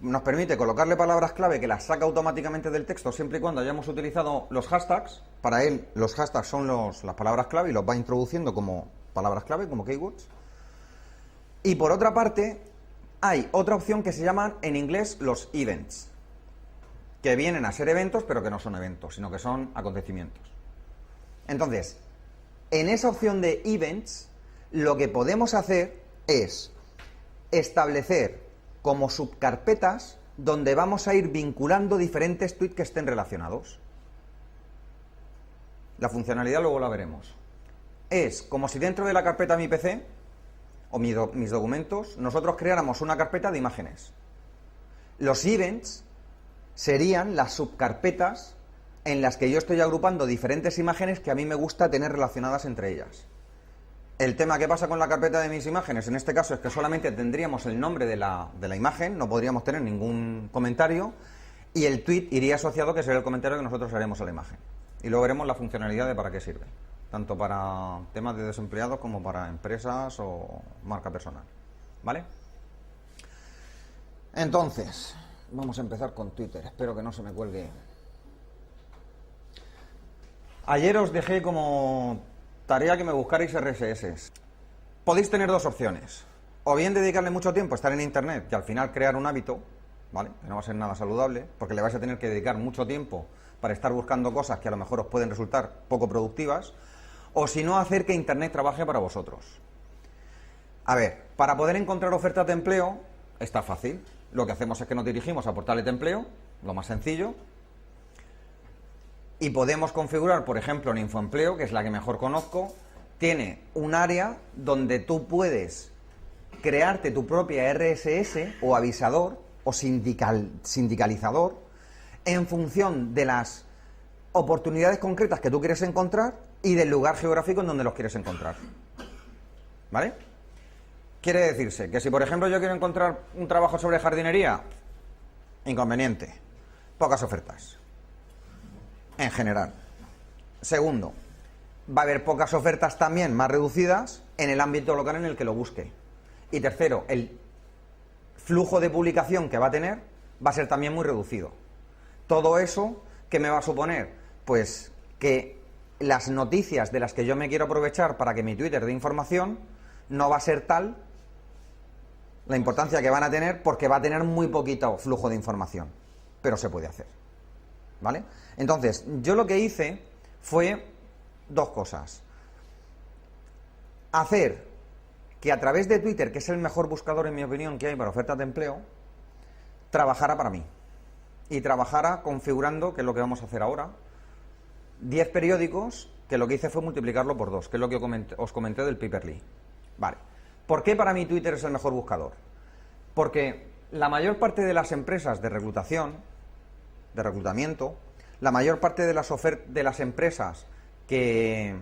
nos permite colocarle palabras clave que las saca automáticamente del texto siempre y cuando hayamos utilizado los hashtags. Para él, los hashtags son las palabras clave y los va introduciendo como palabras clave, como keywords. Y por otra parte, hay otra opción que se llaman en inglés los events, que vienen a ser eventos, pero que no son eventos, sino que son acontecimientos. Entonces, en esa opción de events, lo que podemos hacer es establecer como subcarpetas donde vamos a ir vinculando diferentes tweets que estén relacionados. La funcionalidad luego la veremos. Es como si dentro de la carpeta mi PC o mis documentos nosotros creáramos una carpeta de imágenes. Los events serían las subcarpetas en las que yo estoy agrupando diferentes imágenes que a mí me gusta tener relacionadas entre ellas. El tema que pasa con la carpeta de mis imágenes en este caso es que solamente tendríamos el nombre de la imagen, no podríamos tener ningún comentario, y el tweet iría asociado, que sería el comentario que nosotros haremos a la imagen. Y luego veremos la funcionalidad de para qué sirve, tanto para temas de desempleados como para empresas o marca personal. ¿Vale? Entonces, vamos a empezar con Twitter. Espero que no se me cuelgue. Ayer os dejé como tarea que me buscarais RSS. Podéis tener dos opciones. O bien dedicarle mucho tiempo a estar en Internet y al final crear un hábito, ¿vale? Que no va a ser nada saludable, porque le vais a tener que dedicar mucho tiempo para estar buscando cosas que a lo mejor os pueden resultar poco productivas, o si no, hacer que Internet trabaje para vosotros. A ver, para poder encontrar ofertas de empleo, está fácil. Lo que hacemos es que nos dirigimos a portales de empleo, lo más sencillo, y podemos configurar, por ejemplo, en Infoempleo, que es la que mejor conozco, tiene un área donde tú puedes crearte tu propia RSS o avisador o sindicalizador en función de las oportunidades concretas que tú quieres encontrar y del lugar geográfico en donde los quieres encontrar. ¿Vale? Quiere decirse que si, por ejemplo, yo quiero encontrar un trabajo sobre jardinería, inconveniente, pocas ofertas. En general. Segundo, va a haber pocas ofertas también más reducidas en el ámbito local en el que lo busque. Y tercero, el flujo de publicación que va a tener va a ser también muy reducido. Todo eso, ¿qué me va a suponer? Pues que las noticias de las que yo me quiero aprovechar para que mi Twitter dé información no va a ser tal la importancia que van a tener, porque va a tener muy poquito flujo de información. Pero se puede hacer. ¿Vale? Entonces, yo lo que hice fue dos cosas. Hacer que a través de Twitter, que es el mejor buscador, en mi opinión, que hay para ofertas de empleo, trabajara para mí. Y trabajara configurando, que es lo que vamos a hacer ahora, 10 periódicos, que lo que hice fue multiplicarlo por 2, que es lo que os comenté del Paper.li. Vale. ¿Por qué para mí Twitter es el mejor buscador? Porque la mayor parte de las empresas de reclutamiento, la mayor parte de las empresas que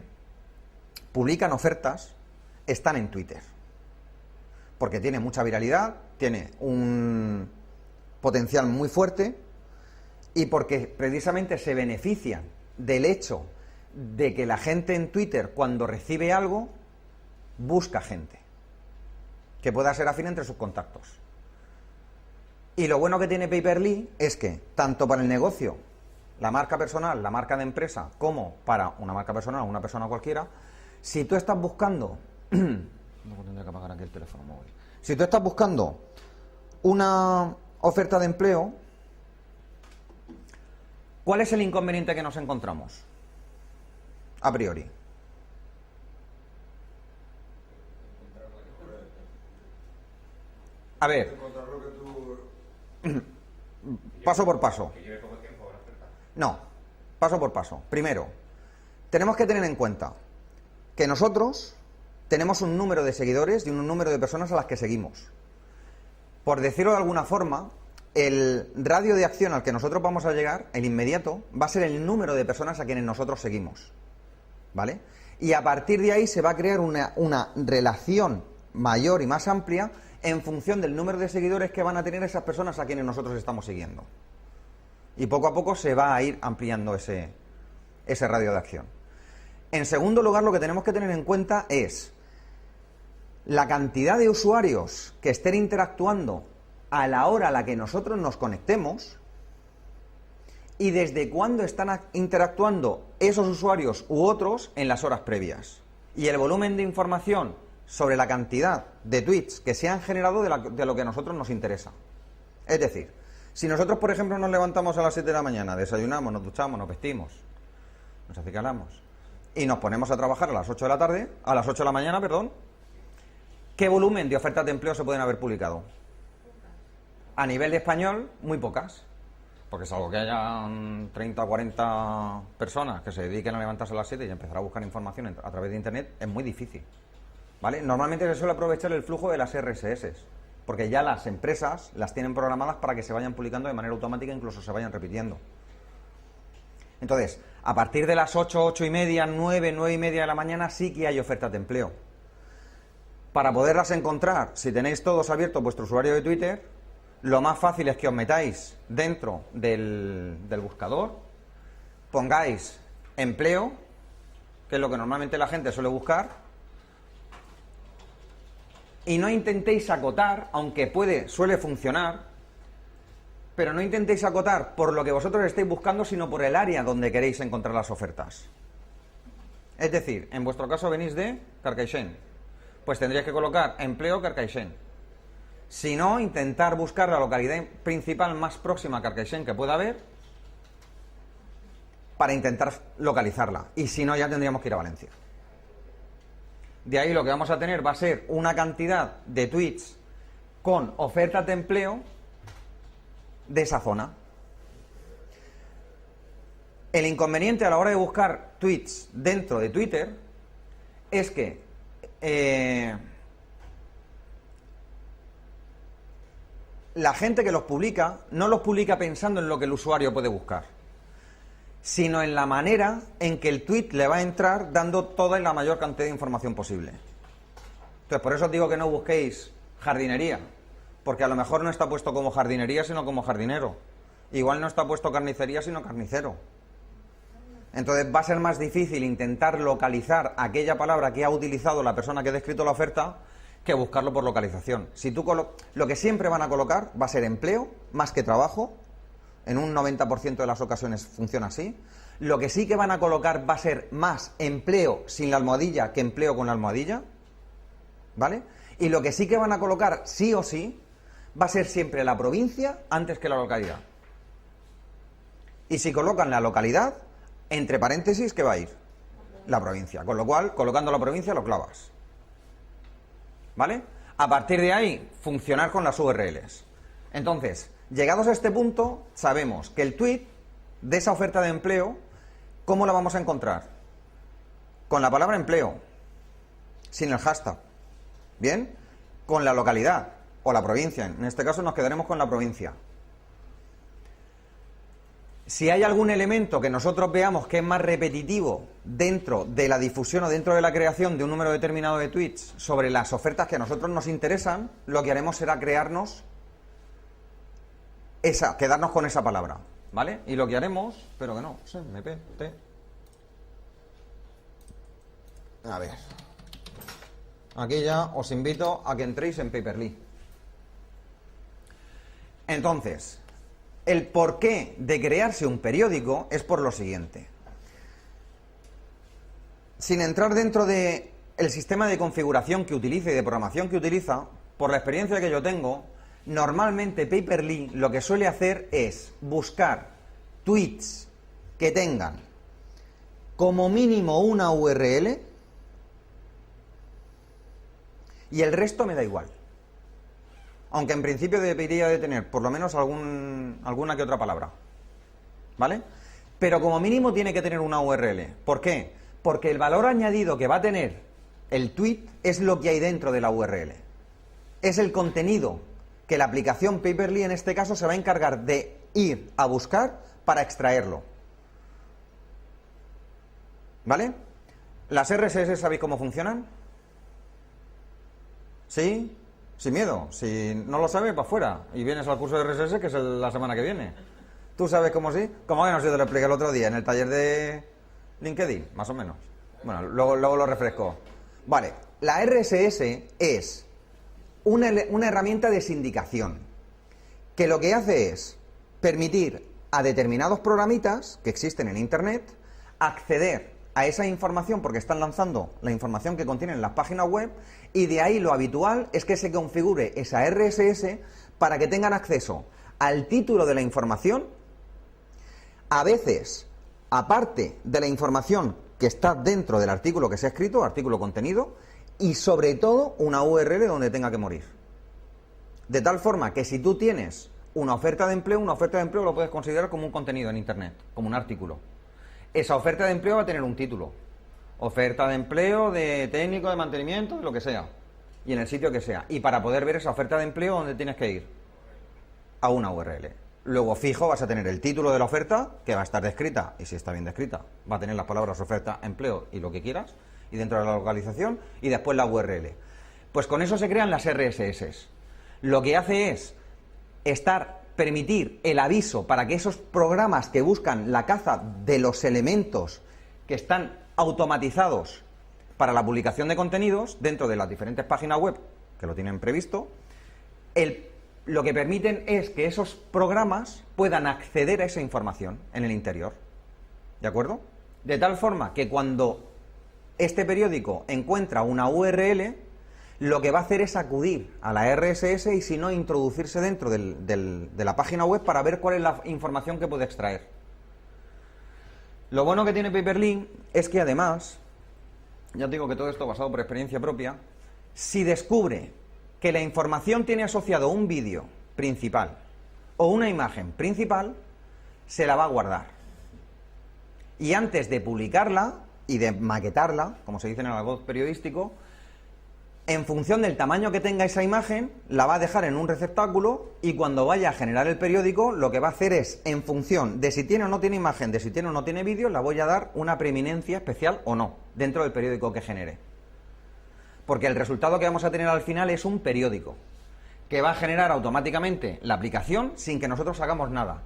publican ofertas están en Twitter, porque tiene mucha viralidad, tiene un potencial muy fuerte y porque precisamente se benefician del hecho de que la gente en Twitter, cuando recibe algo, busca gente que pueda ser afín entre sus contactos. Y lo bueno que tiene Paper.li es que, tanto para el negocio, la marca personal, la marca de empresa, como para una marca personal o una persona cualquiera, si tú estás buscando... No tendría que apagar aquí el teléfono móvil. Si tú estás buscando una oferta de empleo, ¿cuál es el inconveniente que nos encontramos? A priori. A ver, paso por paso. No, paso por paso. Primero, tenemos que tener en cuenta que nosotros tenemos un número de seguidores y un número de personas a las que seguimos. Por decirlo de alguna forma, el radio de acción al que nosotros vamos a llegar, el inmediato, va a ser el número de personas a quienes nosotros seguimos. ¿Vale? Y a partir de ahí se va a crear una relación mayor y más amplia en función del número de seguidores que van a tener esas personas a quienes nosotros estamos siguiendo. Y poco a poco se va a ir ampliando ese radio de acción. En segundo lugar, lo que tenemos que tener en cuenta es la cantidad de usuarios que estén interactuando a la hora a la que nosotros nos conectemos y desde cuándo están interactuando esos usuarios u otros en las horas previas. Y el volumen de información sobre la cantidad de tweets que se han generado de lo que a nosotros nos interesa. Es decir, si nosotros, por ejemplo, nos levantamos a las 7 de la mañana, desayunamos, nos duchamos, nos vestimos, nos acicalamos y nos ponemos a trabajar a las 8 de la tarde, a las 8 de la mañana, perdón, ¿qué volumen de ofertas de empleo se pueden haber publicado? A nivel de español, muy pocas. Porque es algo que haya 30 o 40 personas que se dediquen a levantarse a las 7 y empezar a buscar información a través de Internet es muy difícil. ¿Vale? Normalmente se suele aprovechar el flujo de las RSS, porque ya las empresas las tienen programadas para que se vayan publicando de manera automática e incluso se vayan repitiendo. Entonces, a partir de las 8, 8 y media, 9, 9 y media de la mañana sí que hay ofertas de empleo. Para poderlas encontrar, si tenéis todos abiertos vuestro usuario de Twitter, lo más fácil es que os metáis dentro del buscador, pongáis empleo, que es lo que normalmente la gente suele buscar, y no intentéis acotar, aunque suele funcionar, pero no intentéis acotar por lo que vosotros estéis buscando, sino por el área donde queréis encontrar las ofertas. Es decir, en vuestro caso venís de Carcaixent, pues tendríais que colocar empleo Carcaixent. Si no, intentar buscar la localidad principal más próxima a Carcaixent que pueda haber para intentar localizarla. Y si no, ya tendríamos que ir a Valencia. De ahí lo que vamos a tener va a ser una cantidad de tweets con ofertas de empleo de esa zona. El inconveniente a la hora de buscar tweets dentro de Twitter es que la gente que los publica no los publica pensando en lo que el usuario puede buscar, sino en la manera en que el tweet le va a entrar dando toda y la mayor cantidad de información posible. Entonces, por eso os digo que no busquéis jardinería, porque a lo mejor no está puesto como jardinería, sino como jardinero. Igual no está puesto carnicería, sino carnicero. Entonces va a ser más difícil intentar localizar aquella palabra que ha utilizado la persona que ha descrito la oferta que buscarlo por localización. Si tú lo que siempre van a colocar va a ser empleo más que trabajo. En un 90% de las ocasiones funciona así. Lo que sí que van a colocar va a ser más empleo sin la almohadilla que empleo con la almohadilla, ¿vale? Y lo que sí que van a colocar sí o sí va a ser siempre la provincia antes que la localidad. Y si colocan la localidad, entre paréntesis, ¿qué va a ir? La provincia. Con lo cual, colocando la provincia lo clavas. ¿Vale? A partir de ahí, funcionar con las URLs. Entonces, llegados a este punto, sabemos que el tweet de esa oferta de empleo, ¿cómo la vamos a encontrar? Con la palabra empleo, sin el hashtag. ¿Bien? Con la localidad o la provincia. En este caso nos quedaremos con la provincia. Si hay algún elemento que nosotros veamos que es más repetitivo dentro de la difusión o dentro de la creación de un número determinado de tweets sobre las ofertas que a nosotros nos interesan, lo que haremos será quedarnos con esa palabra, ¿vale? Y lo que haremos, pero que no, a ver. Aquí ya os invito a que entréis en Paper.li. Entonces, el porqué de crearse un periódico es por lo siguiente. Sin entrar dentro del sistema de configuración que utilice y de programación que utiliza, por la experiencia que yo tengo, normalmente Paper.li lo que suele hacer es buscar tweets que tengan como mínimo una URL y el resto me da igual. Aunque en principio debería de tener por lo menos alguna que otra palabra, ¿vale? Pero como mínimo tiene que tener una URL. ¿Por qué? Porque el valor añadido que va a tener el tweet es lo que hay dentro de la URL. Es el contenido que la aplicación Paper.li en este caso se va a encargar de ir a buscar para extraerlo. ¿Vale? ¿Las RSS sabéis cómo funcionan? ¿Sí? Sin miedo. Si no lo sabes, para afuera. Y vienes al curso de RSS, que es la semana que viene. ¿Tú sabes cómo sí? Como que no sé, te lo expliqué el otro día en el taller de LinkedIn, más o menos. Bueno, luego lo refresco. Vale, la RSS es una herramienta de sindicación. que lo que hace es permitir a determinados programitas que existen en Internet acceder a esa información porque están lanzando la información que contienen las páginas web, y de ahí lo habitual es que se configure esa RSS para que tengan acceso al título de la información, a veces, aparte de la información que está dentro del artículo que se ha escrito, artículo contenido, y sobre todo una URL donde tenga que morir. De tal forma que si tú tienes una oferta de empleo lo puedes considerar como un contenido en Internet, como un artículo. Esa oferta de empleo va a tener un título. Oferta de empleo, de técnico, de mantenimiento, de lo que sea. Y en el sitio que sea. Y para poder ver esa oferta de empleo, ¿dónde tienes que ir? A una URL. Luego, fijo, vas a tener el título de la oferta, que va a estar descrita, y si está bien descrita, va a tener las palabras oferta, empleo y lo que quieras, y dentro de la localización, y después la URL. Pues con eso se crean las RSS. Lo que hace es permitir el aviso para que esos programas que buscan la caza de los elementos que están automatizados para la publicación de contenidos dentro de las diferentes páginas web que lo tienen previsto, lo que permiten es que esos programas puedan acceder a esa información en el interior. ¿De acuerdo? De tal forma que cuando este periódico encuentra una URL, lo que va a hacer es acudir a la RSS y, si no, introducirse dentro de la página web para ver cuál es la información que puede extraer. Lo bueno que tiene Paperlink es que, además, ya te digo que todo esto basado por experiencia propia, si descubre que la información tiene asociado un vídeo principal o una imagen principal, se la va a guardar. Y antes de publicarla y de maquetarla, como se dice en el argot periodístico, en función del tamaño que tenga esa imagen, la va a dejar en un receptáculo, y cuando vaya a generar el periódico, lo que va a hacer es, en función de si tiene o no tiene imagen, de si tiene o no tiene vídeo, la voy a dar una preeminencia especial o no, dentro del periódico que genere. Porque el resultado que vamos a tener al final es un periódico, que va a generar automáticamente la aplicación sin que nosotros hagamos nada.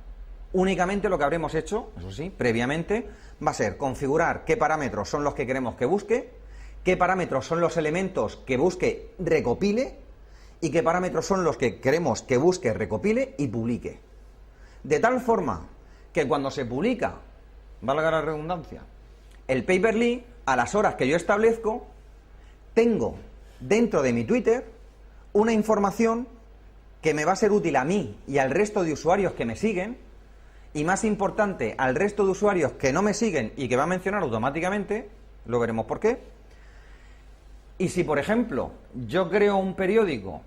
Únicamente lo que habremos hecho, eso sí, previamente, va a ser configurar qué parámetros son los que queremos que busque, qué parámetros son los elementos que busque, recopile, y qué parámetros son los que queremos que busque, recopile y publique. De tal forma que cuando se publica, valga la redundancia, el Paperlink, a las horas que yo establezco, tengo dentro de mi Twitter una información que me va a ser útil a mí y al resto de usuarios que me siguen, y más importante, al resto de usuarios que no me siguen y que va a mencionar automáticamente, lo veremos por qué. Y si, por ejemplo, yo creo un periódico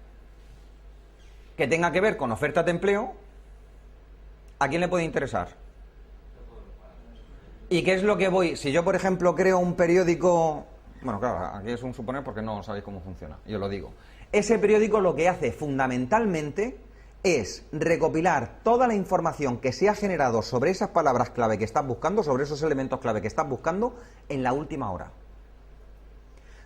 que tenga que ver con ofertas de empleo, ¿a quién le puede interesar? ¿Y qué es lo que voy? Si yo, por ejemplo, creo un periódico... Bueno, claro, aquí es un suponer porque no sabéis cómo funciona, yo lo digo. Ese periódico lo que hace fundamentalmente es recopilar toda la información que se ha generado sobre esas palabras clave que estás buscando, sobre esos elementos clave que estás buscando, en la última hora.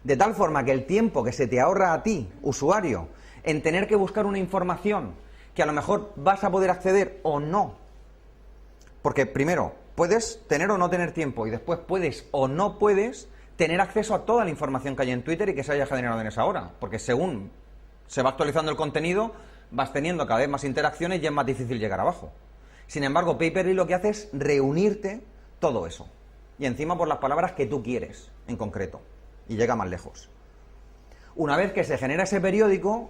De tal forma que el tiempo que se te ahorra a ti, usuario, en tener que buscar una información que a lo mejor vas a poder acceder o no, porque primero puedes tener o no tener tiempo, y después puedes o no puedes tener acceso a toda la información que hay en Twitter y que se haya generado en esa hora, porque según se va actualizando el contenido, vas teniendo cada vez más interacciones y es más difícil llegar abajo. Sin embargo, Paperlink lo que hace es reunirte todo eso, y encima por las palabras que tú quieres en concreto, y llega más lejos. Una vez que se genera ese periódico,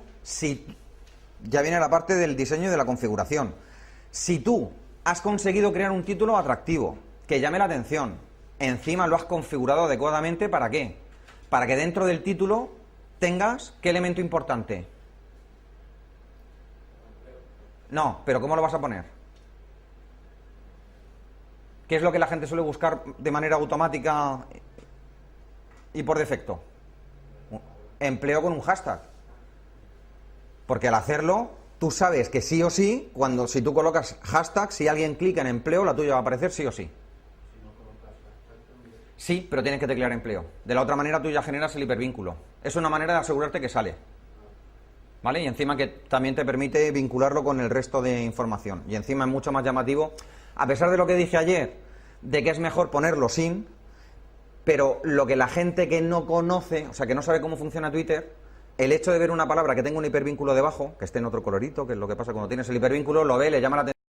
ya viene la parte del diseño y de la configuración. Si tú has conseguido crear un título atractivo, que llame la atención, encima lo has configurado adecuadamente, ¿para qué? Para que dentro del título tengas, ¿qué elemento importante? No, pero ¿cómo lo vas a poner? ¿Qué es lo que la gente suele buscar de manera automática y por defecto? Empleo con un hashtag. Porque al hacerlo, tú sabes que sí o sí, si tú colocas hashtag, si alguien clica en empleo, la tuya va a aparecer sí o sí. Sí, pero tienes que teclear empleo. De la otra manera tú ya generas el hipervínculo. Es una manera de asegurarte que sale. ¿Vale? Y encima que también te permite vincularlo con el resto de información. Y encima es mucho más llamativo, a pesar de lo que dije ayer, de que es mejor ponerlo sin, pero lo que la gente que no conoce, o sea, que no sabe cómo funciona Twitter, el hecho de ver una palabra que tenga un hipervínculo debajo, que esté en otro colorito, que es lo que pasa cuando tienes el hipervínculo, lo ve, le llama la atención.